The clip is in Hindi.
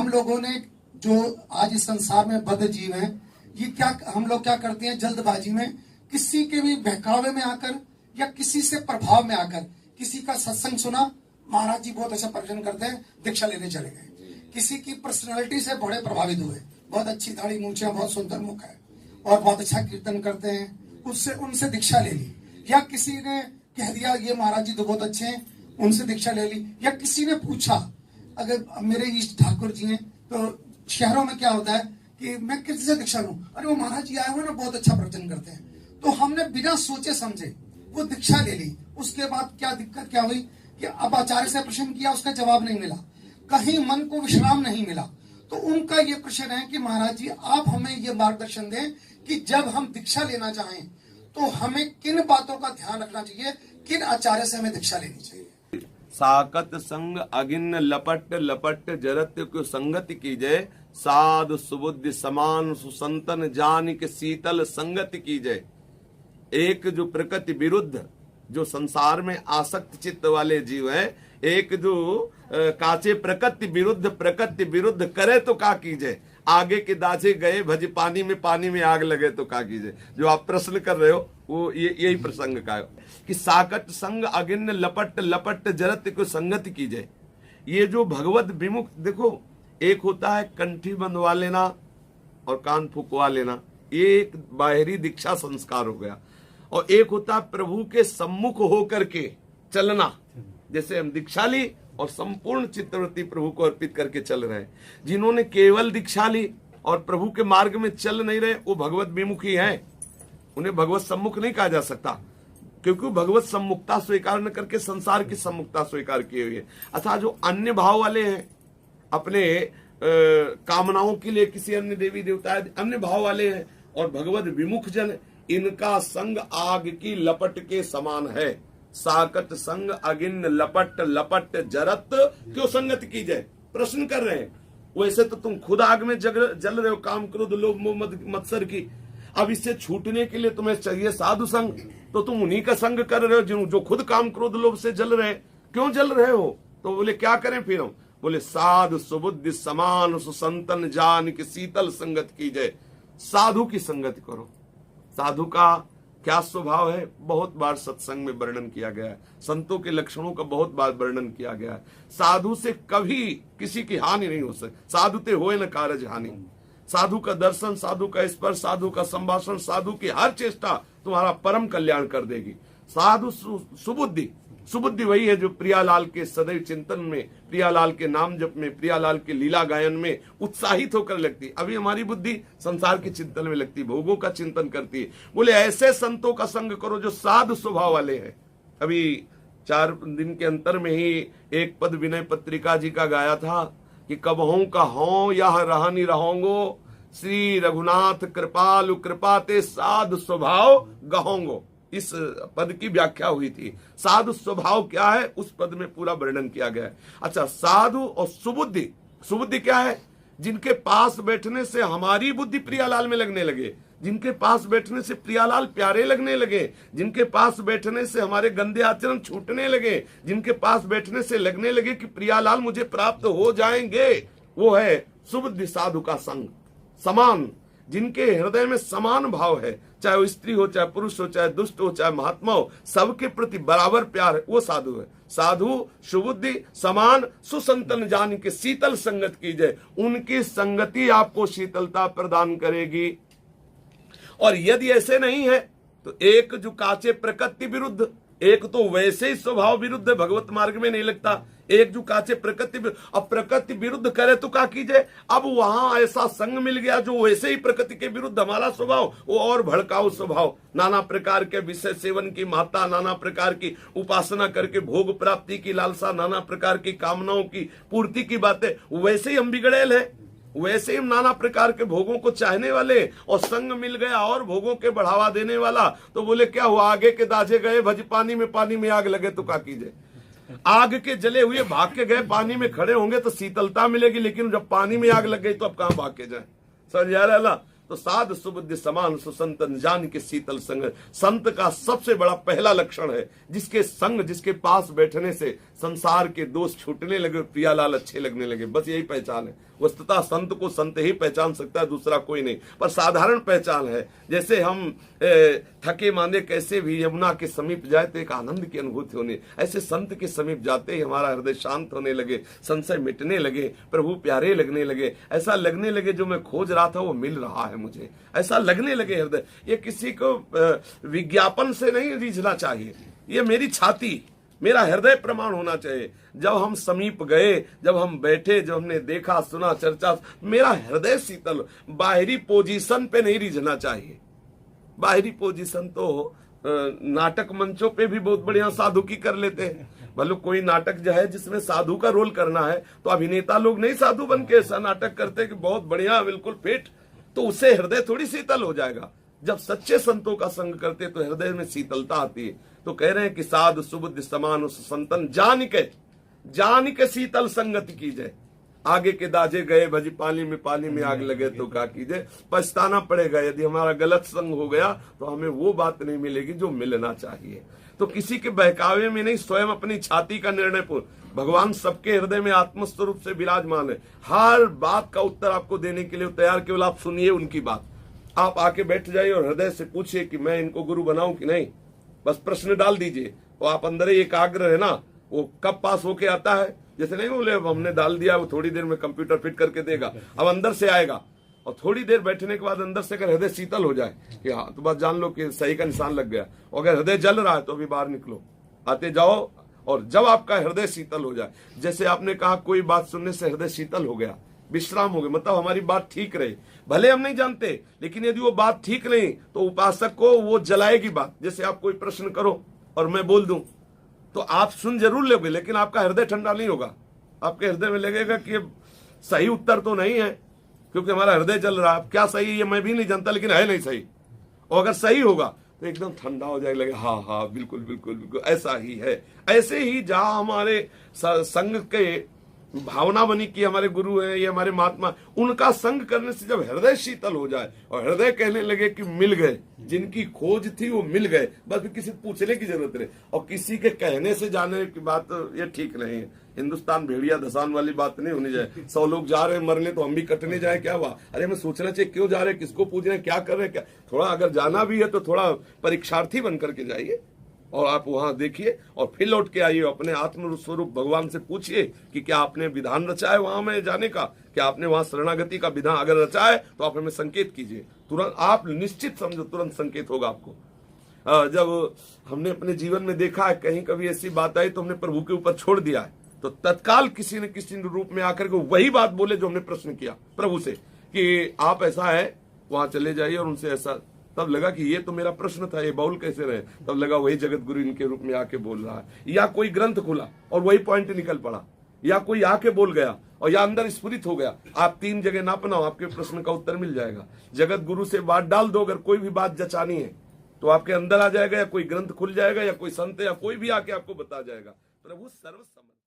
हम लोगों ने जो आज इस संसार में बद्ध जीव हैं, ये क्या हम लोग क्या करते हैं, जल्दबाजी में किसी के भी बहकावे में आकर या किसी से प्रभाव में आकर किसी का सत्संग सुना, महाराज जी बहुत अच्छा प्रवचन करते हैं, दीक्षा लेने चले गए। किसी की पर्सनालिटी से बड़े प्रभावित हुए, बहुत अच्छी दाढ़ी मूंछें, बहुत सुंदर मुख है और बहुत अच्छा कीर्तन करते हैं, उससे उनसे दीक्षा ले ली। या किसी ने कह दिया ये महाराज जी तो बहुत अच्छे हैं, उनसे दीक्षा ले ली। या किसी ने पूछा, अगर मेरे इष्ट ठाकुर जी हैं, तो शहरों में क्या होता है कि मैं किससे दीक्षा लूं, अरे वो महाराज जी आए हुए ना, बहुत अच्छा प्रवचन करते हैं। तो हमने बिना सोचे समझे वो दीक्षा ले ली। उसके बाद क्या दिक्कत क्या हुई कि अब आचार्य से प्रश्न किया, उसका जवाब नहीं मिला, कहीं मन को विश्राम नहीं मिला। तो उनका ये प्रश्न है कि महाराज जी आप हमें ये मार्गदर्शन दें कि जब हम दीक्षा लेना चाहें तो हमें किन बातों का ध्यान रखना चाहिए, किन आचार्य से हमें दीक्षा लेनी चाहिए। साकत संग अगिन लपट लपट जरत को संगति कीजय, साध सुबुद्धि समान सुसंतन जान के शीतल संगति कीजय। एक जो प्रकृति विरुद्ध जो संसार में आसक्त चित्त वाले जीव है, एक जो काचे प्रकृति विरुद्ध करे तो का कीजिए, आगे के दाचे गए भज पानी में आग लगे तो का कीजिए। जो आप प्रश्न कर रहे हो वो यही प्रसंग का है कि साकट संग अगिन लपट लपट जरत को संगति कीजिए। ये जो भगवत विमुख, देखो एक होता है कंठी बंधवा लेना और कान फुकवा लेना, ये एक बाहरी दीक्षा संस्कार हो गया। और एक होता है प्रभु के सम्मुख होकर के चलना, जैसे हम दीक्षा ली और संपूर्ण चित्तवृत्ति प्रभु को अर्पित करके चल रहे हैं। जिन्होंने केवल दीक्षा ली और प्रभु के मार्ग में चल नहीं रहे, वो भगवत विमुखी हैं, उन्हें भगवत सम्मुख नहीं कहा जा सकता, क्योंकि भगवत सम्मुखता स्वीकार न करके संसार की सम्मुखता स्वीकार किए हुए। अतः जो अन्य भाव वाले हैं, अपने कामनाओं के लिए किसी अन्य देवी देवता अन्य भाव वाले हैं, और भगवत विमुख जन, इनका संग आग की लपट के समान है। साकट संग अगिन लपट लपट जरत क्यों संगत की जाए, प्रश्न कर रहे हैं। वैसे तो तुम खुद आग में जल रहे हो, काम क्रोध लोभ मोह मत्सर की। अब इससे छूटने के लिए तुम्हें चाहिए साधु संग, तो तुम उन्हीं का संग कर रहे हो जो खुद काम क्रोध लोभ से जल रहे। क्यों जल रहे हो? तो बोले क्या करें फिर हम? बोले साधु सुबुद्धि समान सुसंतन जान की शीतल संगत की जाए। साधु की संगत करो। साधु का क्या स्वभाव है, बहुत बार सत्संग में वर्णन किया गया है। संतों के लक्षणों का बहुत बार वर्णन किया गया है। साधु से कभी किसी की हानि नहीं हो सकती। साधु ते होए न कारज हानि। साधु का दर्शन, साधु का स्पर्श, साधु का संभाषण, साधु की हर चेष्टा तुम्हारा परम कल्याण कर देगी। साधु सुबुद्धि, सुबुद्धि वही है जो प्रियालाल के सदैव चिंतन में, प्रियालाल के नाम जप में, प्रियालाल के लीला गायन में उत्साहित होकर लगती। अभी हमारी बुद्धि संसार के चिंतन में लगती, भोगों का चिंतन करती है। बोले ऐसे संतों का संग करो जो साधु स्वभाव वाले हैं। अभी 4 दिन के अंतर में ही एक पद विनय पत्रिका जी का गाया था कि कबहू का हो यह रहनी रहोंगो, श्री रघुनाथ कृपालु कृपाते साधु स्वभाव गहोंगो। इस पद की व्याख्या हुई थी। साधु स्वभाव क्या है उस पद में पूरा वर्णन किया गया है। अच्छा, साधु और सुबुद्धि, सुबुद्धि क्या है? जिनके पास बैठने से हमारी बुद्धि प्रियालाल में लगने लगे, जिनके पास बैठने से प्रियालाल प्यारे लगने लगे, जिनके पास बैठने से हमारे गंदे आचरण छूटने लगे, जिनके पास बैठने से लगने लगे कि प्रियालाल मुझे प्राप्त हो जाएंगे, वो है सुबुद्धि साधु का संग। समान, जिनके हृदय में समान भाव है, चाहे वो स्त्री हो, चाहे पुरुष हो, चाहे दुष्ट हो, चाहे महात्मा हो, सबके प्रति बराबर प्यार है, वो साधु है। साधु सुबुद्धि समान सुसंतन जान के शीतल संगत कीजिए। उनकी संगति आपको शीतलता प्रदान करेगी। और यदि ऐसे नहीं है तो एक जो काचे प्रकृति विरुद्ध, एक तो वैसे ही स्वभाव विरुद्ध भगवत मार्ग में नहीं लगता, एक जो काचे प्रकृति, अब प्रकृति विरुद्ध करे तो क्या कीजिए? अब वहां ऐसा संग मिल गया जो वैसे ही प्रकृति के विरुद्ध हमारा स्वभाव, वो और भड़काऊ स्वभाव, नाना प्रकार के विषय सेवन की महत्ता, नाना प्रकार की उपासना करके भोग प्राप्ति की लालसा, नाना प्रकार की कामनाओं की पूर्ति की बातें, वैसे ही हम बिगड़ेल है, वैसे ही हम नाना प्रकार के भोगों को चाहने वाले, और संग मिल गया और भोगों के बढ़ावा देने वाला। तो बोले क्या हुआ? आगे के दाजे गए भज पानी में आग लगे तो क्या कीजिए? आग के जले हुए भाग के गए, पानी में खड़े होंगे तो शीतलता मिलेगी, लेकिन जब पानी में आग लग गई तो अब कहां भाग के जाए? समझ आ रहा है? तो साध सुबुद्धि समान सुसंतन जान के शीतल संग। संत का सबसे बड़ा पहला लक्षण है जिसके संग, जिसके पास बैठने से संसार के दोष छूटने लगे, प्रियालाल अच्छे लगने लगे। बस यही पहचान है। वस्तुतः संत को संत ही पहचान सकता है, दूसरा कोई नहीं। पर साधारण पहचान है। जैसे हम थके मांदे कैसे भी यमुना के समीप जाए तो एक आनंद की अनुभूति होने, ऐसे संत के समीप जाते ही हमारा हृदय शांत होने लगे, संशय मिटने लगे, प्रभु प्यारे लगने लगे। ऐसा लगने लगे जो मैं खोज रहा था वो मिल रहा है मुझे, ऐसा लगने लगे हृदय। ये किसी को विज्ञापन से नहीं रीझना चाहिए, ये मेरी छाती, मेरा हृदय प्रमाण होना चाहिए। जब हम समीप गए, जब हम बैठे, जब हमने देखा, सुना, चर्चा, मेरा हृदय शीतल। बाहरी पोजीशन पे नहीं रीझना चाहिए। बाहरी पोजीशन तो नाटक मंचों पे भी बहुत बढ़िया साधु की कर लेते हैं। मतलब कोई नाटक जो है जिसमें साधु का रोल करना है तो अभिनेता लोग नहीं साधु बन के ऐसा नाटक करते कि बहुत बढ़िया बिल्कुल फिट, तो उससे हृदय थोड़ी शीतल हो जाएगा। जब सच्चे संतों का संग करते तो हृदय में शीतलता आती है। तो कह रहे हैं कि साधु सुबुद्धि समान संतन जान के शीतल संगति कीजिए। आगे के दाजे गए भजी पानी में आग लगे तो क्या कीजिए। पछताना पड़ेगा यदि हमारा गलत संग हो गया तो हमें वो बात नहीं मिलेगी जो मिलना चाहिए। तो किसी के बहकावे में नहीं, स्वयं अपनी छाती का निर्णय पूर्ण। भगवान सबके हृदय में आत्मस्वरूप से विराजमान है। हर बात का उत्तर आपको देने के लिए तैयार, केवल आप सुनिए उनकी बात। आप आके बैठ जाइए और हृदय से पूछिए कि मैं इनको गुरु बनाऊं कि नहीं। बस प्रश्न डाल दीजिए और आप अंदर ही एकाग्र है ना, वो कब पास होके आता है। जैसे नहीं बोले अब हमने डाल दिया, वो थोड़ी देर में कंप्यूटर फिट करके देगा, अब अंदर से आएगा। और थोड़ी देर बैठने के बाद अंदर से अगर हृदय शीतल हो जाए कि हाँ, तो बस जान लो कि सही का निशान लग गया। और अगर हृदय जल रहा है तो अभी बाहर निकलो, आते जाओ। और जब आपका हृदय शीतल हो जाए, जैसे आपने कहा कोई बात सुनने से हृदय शीतल हो गया, विश्राम हो गया, मतलब हमारी बात ठीक रही। भले हम नहीं जानते, लेकिन यदि वो बात ठीक नहीं तो उपासक को वो जलाएगी बात। जैसे आप कोई प्रश्न करो और मैं बोल दूं तो आप सुन जरूर लोगे, लेकिन आपका हृदय ठंडा नहीं होगा। आपके हृदय में लगेगा कि सही उत्तर तो नहीं है, क्योंकि हमारा हृदय जल रहा है। क्या सही है ये मैं भी नहीं जानता, लेकिन है नहीं सही। और अगर सही होगा तो एकदम ठंडा हो जाएगा, लगेगा हाँ हाँ बिल्कुल बिल्कुल बिल्कुल ऐसा ही है। ऐसे ही जहां हमारे संग के भावना बनी कि हमारे गुरु है, ये हमारे महात्मा, उनका संग करने से जब हृदय शीतल हो जाए और हृदय कहने लगे कि मिल गए, जिनकी खोज थी वो मिल गए, बस किसी पूछने की जरूरत नहीं। और किसी के कहने से जाने की बात ये ठीक नहीं है। हिंदुस्तान भेड़िया धसान वाली बात नहीं होनी चाहिए। 100 लोग जा रहे हैं मरने तो हम भी कटने जाए, क्या हुआ? अरे हमें सोचना चाहिए क्यों जा रहे हैं, किसको पूछ रहे हैं, क्या कर रहे हैं। क्या थोड़ा अगर जाना भी है तो थोड़ा परीक्षार्थी बन करके जाइए और आप वहां देखिए और फिर लौट के आइए। अपने आत्म स्वरूप भगवान से पूछिए कि क्या आपने विधान रचा है वहां में जाने का, क्या आपने वहां शरणागति का विधान अगर रचा है तो आप हमें संकेत कीजिए। तुरंत आप निश्चित समझो, तुरंत संकेत होगा आपको। जब हमने अपने जीवन में देखा है कहीं कभी ऐसी बात आई तो हमने प्रभु के ऊपर छोड़ दिया है, तो तत्काल किसी न किसी रूप में आकर के वही बात बोले जो हमने प्रश्न किया प्रभु से कि आप ऐसा है वहां चले जाइए और उनसे ऐसा। तब लगा कि ये तो मेरा प्रश्न था, ये बाउल कैसे रहे। तब लगा वही जगत गुरु इनके रूप में आके बोल रहा है। या कोई ग्रंथ खुला और वही पॉइंट निकल पड़ा, या कोई आके बोल गया और या अंदर स्फुरित हो गया। आप 3 जगह ना अपनाओ, आपके प्रश्न का उत्तर मिल जाएगा। जगत गुरु से बात डाल दो, अगर कोई भी बात जचानी है तो आपके अंदर आ जाएगा, या कोई ग्रंथ खुल जाएगा, या कोई संत या कोई भी आके आपको बता जाएगा। प्रभु सर्व